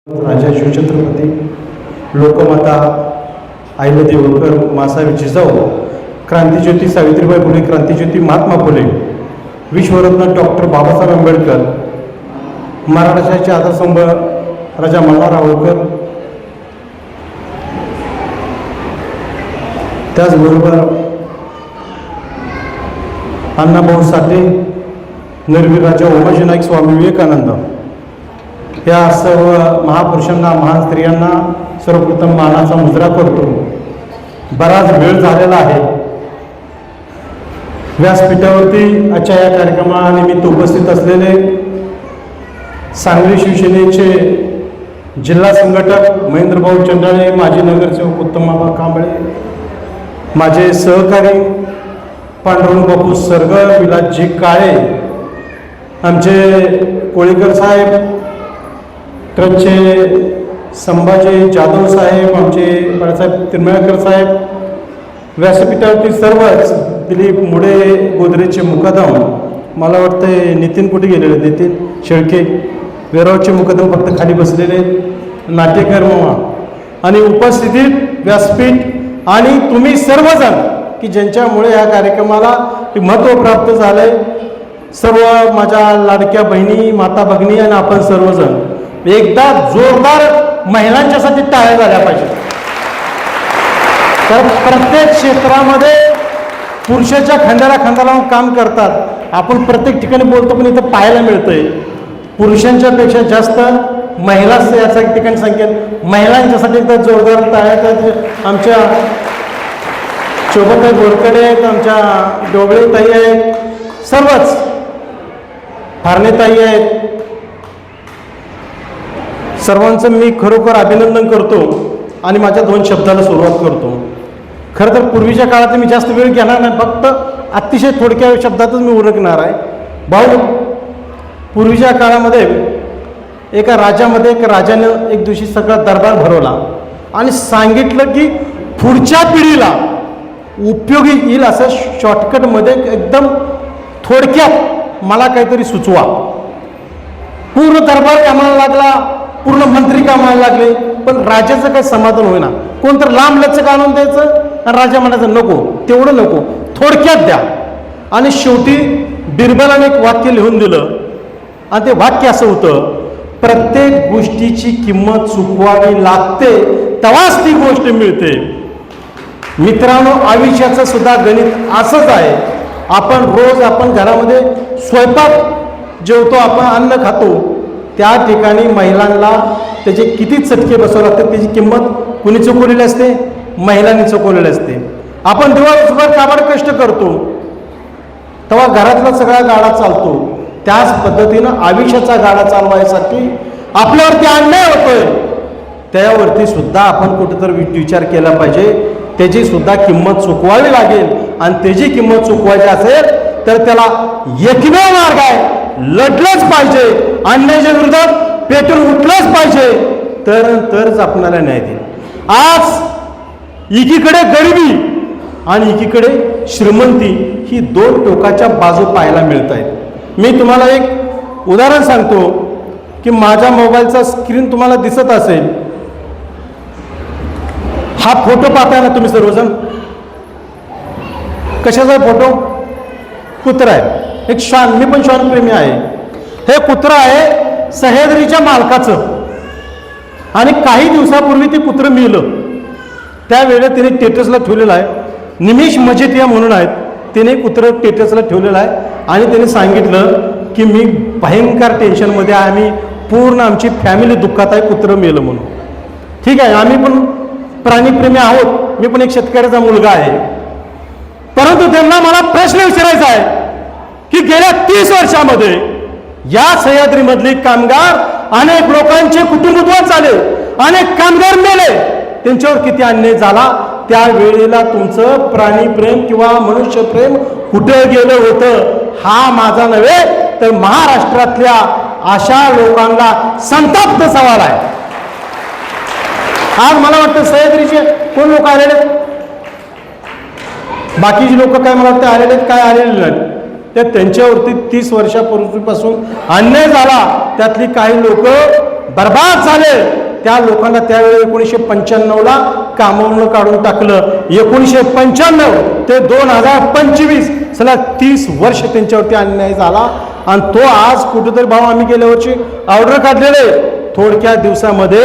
राजा शिवछत्रपती लोकमाता अहिल्यादेवी होळकर मासाहेब Jijau क्रांतिज्योती Savitribai Phule क्रांतिज्योती Mahatma Phule विश्वरत्न doctor Babasaheb Ambedkar महाराष्ट्राचे आधारस्तंभ राजा मल्हारराव होळकर त्याचबरोबर अण्णाभाऊ साठे निर्भीड राजा उमाजी नाईक स्वामी विवेकानंद या सर्व महापुरुषांना महान स्त्रियांना सर्वप्रथम मानाचा मुजरा करतो. बराच वेळ झालेला आहे. व्यासपीठावरती आजच्या या कार्यक्रमानिमित्त उपस्थित असलेले सांगली शिवसेनेचे जिल्हा संघटक महेंद्रभाऊ चंडाळे, माजी नगरसेवक उत्तमबाबा कांबळे, माझे सहकारी पांडुरंग बापू सरगर, विलासजी काळे, आमचे कोळीकर साहेब, ट्रस्टचे संभाजी जाधव साहेब, आमचे बाळासाहेब तिरमेळकर साहेब, व्यासपीठावरती सर्वच, दिलीप मुडे गोदरेजचे मुकादम, मला वाटते नितीन कुठे गेलेले, नितीन शेळके वेरावचे मुकादम फक्त खाली बसलेले, नाट्यकर मामा आणि उपस्थितीत व्यासपीठ आणि तुम्ही सर्वजण की ज्यांच्यामुळे या कार्यक्रमाला महत्त्व प्राप्त झालं आहे. सर्व माझ्या लाडक्या बहिणी, माता भगिनी आणि आपण सर्वजण एकदा जोरदार महिलांच्यासाठी टाळ्या झाल्या पाहिजे. तर प्रत्येक क्षेत्रामध्ये पुरुषाच्या खांद्याला खांदा लावून काम करतात. आपण प्रत्येक ठिकाणी बोलतो पण इथं पाहायला मिळतंय पुरुषांच्या पेक्षा जास्त महिला याच्या ठिकाणी संख्या. महिलांच्यासाठी एकदा जोरदार टाळ्या. आमच्या शोभाताई बोरकडे आहेत, आमच्या डोबळे ताई आहेत, सर्वच फारणेताई आहेत, सर्वांचं मी खरोखर अभिनंदन करतो आणि माझ्या 2 शब्दाला सुरुवात करतो. खरं तर पूर्वीच्या काळात मी जास्त वेळ घेणार नाही, फक्त अतिशय थोडक्या शब्दातच मी उरकणार आहे. भाऊ, पूर्वीच्या काळामध्ये एका राजानं एक दिवशी सगळा दरबार भरवला आणि सांगितलं की पुढच्या पिढीला उपयोगी येईल असं शॉर्टकटमध्ये एकदम थोडक्यात मला काहीतरी सुचवा. पूर्ण दरबार कामाला लागला, पूर्ण मंत्री कामाला लागले, पण राजाचं काही समाधान होईना. कोणतं लांब लचक आणून द्यायचं आणि राजा म्हणायचं नको, तेवढं नको, थोडक्यात द्या. आणि शेवटी बिरबलाने एक वाक्य लिहून दिलं आणि ते वाक्य असं होतं, प्रत्येक गोष्टीची किंमत चुकवावी लागते तेव्हाच ती गोष्ट मिळते. मित्रांनो, आयुष्याचं सुद्धा गणित असंच आहे. आपण घरामध्ये स्वयंपाक जेवतो, आपण अन्न खातो, त्या ठिकाणी महिलांना त्याचे किती चटके बसावे लागतात त्याची किंमत कुणी चुकवलेली असते? महिलांनी चुकवलेली असते. आपण दिवसभर काबाड कष्ट करतो तेव्हा घरातला सगळा गाडा चालतो. त्याच पद्धतीनं आयुष्याचा गाडा चालवायसाठी आपल्यावरती अन्याय होतोय, त्यावरती सुद्धा आपण कुठेतरी विचार केला पाहिजे. त्याची सुद्धा किंमत चुकवावी लागेल आणि त्याची किंमत चुकवायची असेल तर त्याला एकमेव मार्ग आहे, लढलंच पाहिजे, अन्यायाच्या विरोधात पेटून उठलंच पाहिजे, तरच आपल्याला न्याय देईल. आज एकीकडे गरिबी आणि एकीकडे श्रीमंती ही 2 टोकाच्या बाजू पाहायला मिळत आहेत. मी तुम्हाला एक उदाहरण सांगतो की माझ्या मोबाईलचा स्क्रीन तुम्हाला दिसत असेल. हा फोटो पाहताय ना तुम्ही सर्वजण? कशाचा फोटो? कुत्रा आहे. एक श्वान, मी पण श्वानप्रेमी आहे. हे कुत्रं आहे सह्याद्रीच्या मालकाचं आणि काही दिवसापूर्वी ते कुत्रं मिळलं. त्यावेळेला तिने स्टेटसला ठेवलेलं आहे, निमेश मजेतिया म्हणून आहेत, तिने कुत्रं स्टेटसला ठेवलेलं आहे आणि त्याने सांगितलं की मी भयंकर टेन्शनमध्ये आहे, आम्ही पूर्ण आमची फॅमिली दुःखात आहे, कुत्रं मिळलं म्हणून. ठीक आहे, आम्ही पण प्राणीप्रेमी आहोत, मी पण एक शेतकऱ्याचा मुलगा आहे. परंतु त्यांना मला प्रश्न विचारायचा आहे की गेल्या 30 वर्षामध्ये या सह्याद्रीमधली कामगार, अनेक लोकांचे कुटुंब उद्ध्वस्त झाले, अनेक कामगार मेले, त्यांच्यावर किती अन्याय झाला. त्यावेळेला तुमचं प्राणीप्रेम किंवा मनुष्यप्रेम कुठं गेलं होतं? हा माझा नव्हे तर महाराष्ट्रातल्या अशा लोकांना संताप्त सवाल आहे. आज मला वाटतं सह्याद्रीचे कोण लोक आलेले, बाकीची लोक काय मला वाटतं आलेले काय आलेले नाहीत. त्या त्यांच्यावरती 30 वर्षापूर्वीपासून अन्याय झाला. त्यातली काही लोक बर्बाद झाले त्या लोकांना त्यावेळी 1995ला कामावरून काढून टाकलं. 1995 ते 2025 सलग 30 वर्ष त्यांच्यावरती अन्याय झाला आणि तो आज कुठेतरी भाऊ आम्ही गेल्या वर्षी ऑर्डर काढलेले. थोडक्या दिवसामध्ये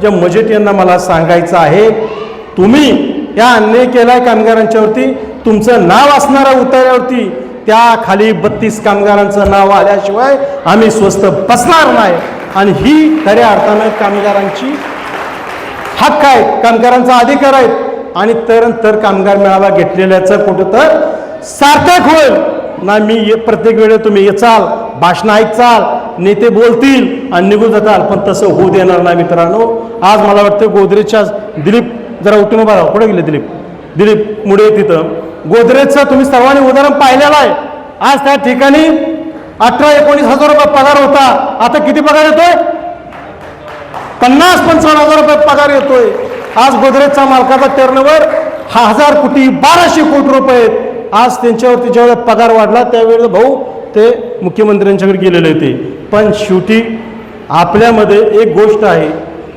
जे मजेट यांना मला सांगायचं आहे, तुम्ही या अन्याय केलाय कामगारांच्यावरती, तुमचं नाव असणाऱ्या उतार्यावरती त्या खाली 32 कामगारांचं नाव आल्याशिवाय आम्ही स्वस्त बसणार नाही. आणि ही खऱ्या अर्थानं कामगारांची हक्क आहे, कामगारांचा अधिकार आहे. आणि तर कामगार मेळावा घेतलेल्याचं कुठं तर सार्थक होईल ना. मी प्रत्येक वेळेस तुम्ही येचाल, भाषण ऐकचाल, नेते बोलतील आणि निघून जाताल, पण तसं होऊ देणार नाही मित्रांनो. आज मला वाटतं गोदरेजच्या दिलीप जरा उठून उभा राहा. कुठे गेले दिलीप मुळे तिथं गोदरेजचं तुम्ही सर्वांनी उदाहरण पाहिलेलं आहे. आज त्या ठिकाणी 18-19 हजार रुपये पगार होता, आता किती पगार येतोय? 50-55 हजार रुपये पगार येतोय. आज गोदरेजचा मालकाचा टर्नओव्हर 1000 कोटी 1200 कोटी रुपये. आज त्यांच्यावरती ज्यावेळेला पगार वाढला त्यावेळेला भाऊ ते मुख्यमंत्र्यांच्याकडे गेलेले होते. पण शेवटी आपल्यामध्ये एक गोष्ट आहे,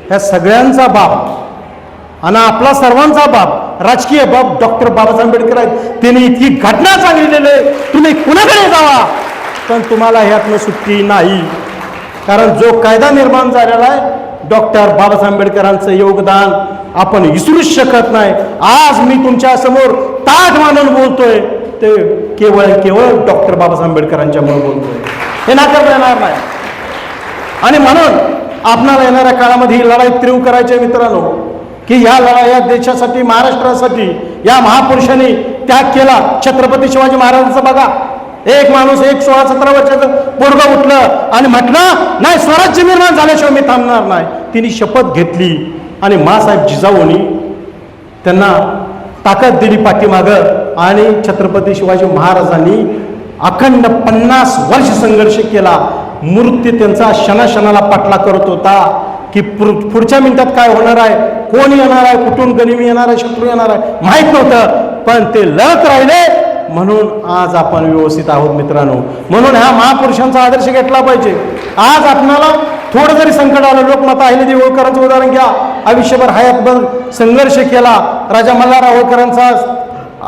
ह्या सगळ्यांचा बाप आणि आपला सर्वांचा बाप, राजकीय बाप डॉक्टर बाबासाहेब आंबेडकर आहेत. त्यांनी इतकी घटना सांगितलेली आहे, तुम्ही कुणाकडे जावा पण तुम्हाला ह्यातनं सुट्टी नाही. कारण जो कायदा निर्माण झालेला आहे, डॉक्टर बाबासाहेब आंबेडकरांचं योगदान आपण विसरूच शकत नाही. आज मी तुमच्या समोर ताट मानून बोलतोय ते केवळ डॉक्टर बाबासाहेब आंबेडकरांच्यामुळे बोलतोय, हे नाकारता येणार नाही. आणि म्हणून आपणाला येणाऱ्या काळामध्ये ही लढाई तीव्र करायची आहे मित्रांनो, की या लढाई या देशासाठी, महाराष्ट्रासाठी या महापुरुषांनी त्याग केला. छत्रपती शिवाजी महाराजांचं बघा, एक माणूस 16-17 वर्षाचं पोरगं उठलं आणि म्हटलं नाही, स्वराज्य निर्माण झाल्याशिवाय मी थांबणार नाही. तिने शपथ घेतली आणि माँसाहेब जिजाऊंनी त्यांना ताकद दिली पाठीमागं आणि छत्रपती शिवाजी महाराजांनी अखंड 50 वर्ष संघर्ष केला. मृत्यू त्यांचा क्षणाक्षणाला पाठला करत होता की पुढच्या मिनिटात काय होणार आहे, कोण येणार आहे, कुठून गनिमी येणार आहे, शत्रू येणार आहे माहीत नव्हतं, पण ते लढत राहिले. म्हणून आज आपण व्यवस्थित आहोत मित्रांनो. म्हणून ह्या महापुरुषांचा आदर्श घेतला पाहिजे. आज आपणाला थोडं जरी संकट आलं, लोकमाता अहिल्यादेवी होळकरांचं उदाहरण घ्या, आयुष्यभर हयातभर संघर्ष केला. राजा मल्हारराव होळकरांचा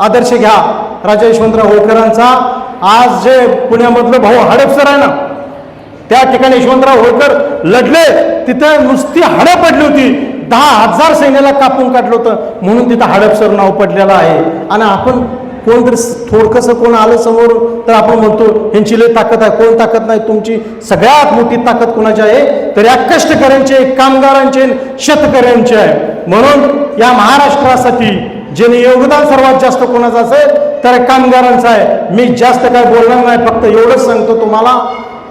आदर्श घ्या, राजा यशवंतराव होळकरांचा. आज जे पुण्यामधलं भाऊ हडपसर आहे ना, त्या ठिकाणी यशवंतराव होळकर लढले, तिथं नुसती हाडं पडली होती. 10,000 सैन्याला कापून काढलं होतं, म्हणून तिथं हडपसर नाव पडलेलं आहे. आणि आपण कोणतरी थोडकंसं कोण आलं समोर तर आपण म्हणतो ह्यांची लय ताकद आहे. कोण ताकद नाही, तुमची सगळ्यात मोठी ताकद कोणाची आहे तर या कष्टकऱ्यांचे, कामगारांचे, शेतकऱ्यांचे आहे. म्हणून या महाराष्ट्रासाठी ज्याने योगदान सर्वात जास्त कोणाचं असेल तर कामगारांचं आहे. मी जास्त काय बोलणार नाही, फक्त एवढंच सांगतो तुम्हाला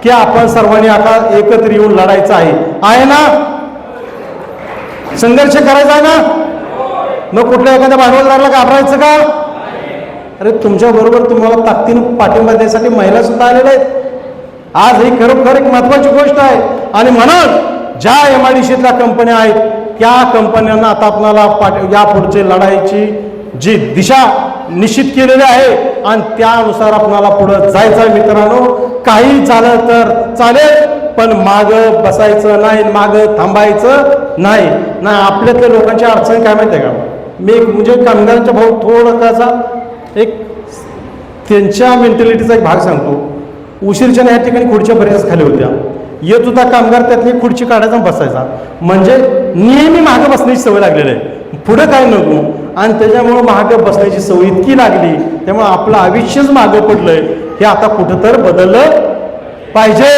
की आपण सर्वांनी आता एकत्र येऊन लढायचं आहे ना, संघर्ष करायचा आहे ना. मग कुठल्या एखाद्या भांडवलदाराला घाबरायचं का? अरे तुमच्या बरोबर तुम्हाला ताकदीनं पाठिंबा द्यायसाठी महिला सुद्धा आलेल्या आहेत. आज ही खरोखर एक महत्वाची गोष्ट आहे. आणि म्हणून ज्या MIDCतल्या कंपन्या आहेत त्या कंपन्यांना आता आपल्याला या पुढचे लढाईची जी दिशा निश्चित केलेली आहे आणि त्यानुसार आपल्याला पुढं जायचं आहे मित्रांनो. काही झालं तर चालेल, पण मागं बसायचं नाही, मागं थांबायचं नाही. आपल्यातल्या लोकांची अडचण काय माहिती आहे का, मी म्हणजे कामगारांच्या भाऊ थोडासा एक त्यांच्या मेंटॅलिटीचा एक भाग सांगतो. उशीरच्या या ठिकाणी खुर्च्या बऱ्याच खाली होत्या, येत होता कामगार त्यातली खुर्ची काढायचा बसायचा, म्हणजे नेहमी मागं बसण्याची सवय लागलेली आहे, पुढं काय नको. आणि त्याच्यामुळं मागं बसण्याची सवय इतकी लागली, त्यामुळं आपलं आयुष्यच मागं पडलंय. हे आता कुठं तर बदललं पाहिजे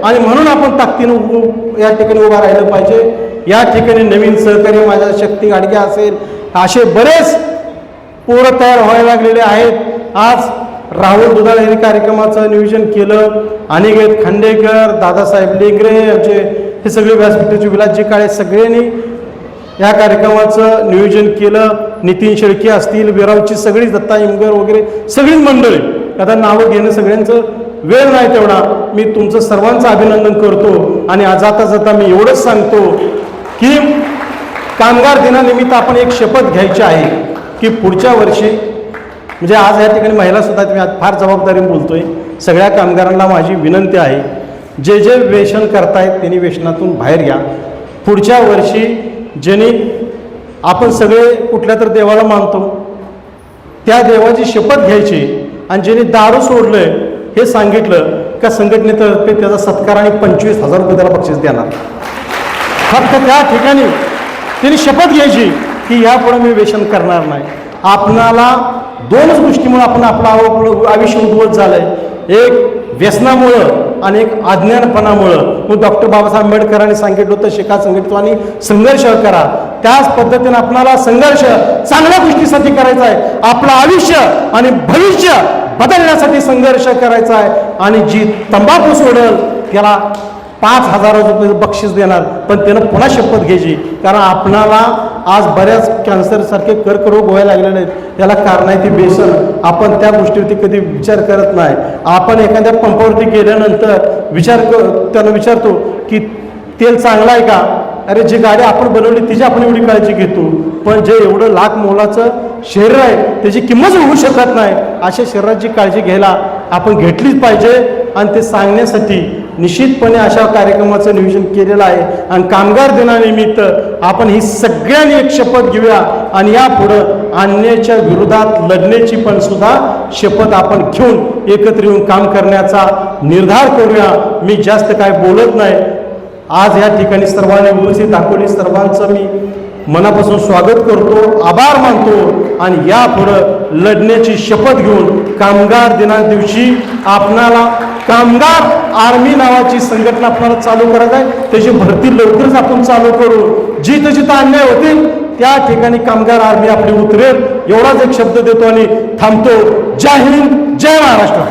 आणि म्हणून आपण ताकदीनं या ठिकाणी उभा राहिलं पाहिजे. या ठिकाणी नवीन सहकारी माझ्या शक्ती गाडगे असेल, असे बरेच पोरं तयार व्हायला लागलेले आहेत. आज राहुल दुधाळ यांनी कार्यक्रमाचं नियोजन केलं, अनिकेत खांडेकर, दादासाहेब लेंगरे यांचे हे सगळे व्यासपीठाचे विलासजी काळे सगळ्यांनी या कार्यक्रमाचं नियोजन केलं. नितीन शेळके असतील, विरावची सगळी, दत्ता इमगर वगैरे सगळी मंडळी, आता नावं घेणं सगळ्यांचं वेळ नाही तेवढा. मी तुमचं सर्वांचं अभिनंदन करतो आणि जाता जाता मी एवढंच सांगतो की कामगार दिनानिमित्त आपण एक शपथ घ्यायची आहे की पुढच्या वर्षी, म्हणजे आज या ठिकाणी महिला सुद्धा, मी आज फार जबाबदारीने बोलतोय, सगळ्या कामगारांना माझी विनंती आहे, जे जे व्यसन करतायत त्यांनी व्यसनातून बाहेर घ्या. पुढच्या वर्षी ज्यांनी आपण सगळे कुठल्या तर देवाला मानतो त्या देवाची शपथ घ्यायची आणि ज्यांनी दारू सोडलंय हे सांगितलं का संघटनेतर्फे त्याचा सत्कार आणि 25,000 रुपये त्याला बक्षीस देणार. फक्त त्या ठिकाणी त्यांनी शपथ घ्यायची की यापुढे मी व्यसन करणार नाही. आपणाला दोनच गोष्टीमुळे आपण आपलं आयुष्य उद्ध्वस्त झालंय, एक व्यसनामुळं आणि एक अज्ञानपणामुळं. मग डॉक्टर बाबासाहेब आंबेडकरांनी सांगितलं होतं शिका, संघटित आणि संघर्ष करा. त्याच पद्धतीने आपल्याला संघर्ष चांगल्या गोष्टीसाठी करायचा आहे. आपलं आयुष्य आणि भविष्य बदलण्यासाठी संघर्ष करायचा आहे. आणि जी तंबाखू सोडेल त्याला 5,000 रुपये बक्षीस देणार, पण त्यानं पुन्हा शपथ घ्यायची. कारण आपणाला आज बऱ्याच कॅन्सरसारखे कर्करोग व्हायला लागलेले आहेत. त्याला कारण आहे ती व्यसन. आपण त्या गोष्टीवरती कधी विचार करत नाही. आपण एखाद्या पंपावरती गेल्यानंतर त्याला विचारतो की तेल चांगलं आहे का. अरे जी गाडी आपण बनवली तिची आपण एवढी काळजी घेतो, पण जे एवढं लाख मोलाचं शरीर आहे त्याची किंमत होऊ शकत नाही. अशा शरीराची काळजी घ्यायला आपण घेतलीच पाहिजे. आणि ते सांगण्यासाठी निश्चितपणे अशा कार्यक्रमाचं नियोजन केलेलं आहे. आणि कामगार दिनानिमित्त आपण ही सगळ्यांनी एक शपथ घेऊया आणि यापुढं अन्यायाच्या विरोधात लढण्याची पण सुद्धा शपथ आपण घेऊन एकत्र येऊन काम करण्याचा निर्धार करूया. मी जास्त काय बोलत नाही. आज या ठिकाणी सर्वांनी उपस्थित दाखवली, सर्वांचं मी मनापासून स्वागत करतो, आभार मानतो. आणि यापुढं लढण्याची शपथ घेऊन कामगार दिना दिवशी आपणाला कामगार आर्मी नावाची संघटना आपल्याला चालू करायचं आहे. त्याची भरती लवकरच आपण चालू करू. जिथं जिथं अन्याय होतील त्या ठिकाणी कामगार आर्मी आपली उतरेल. एवढाच एक शब्द देतो आणि थांबतो. जय हिंद, जय महाराष्ट्र.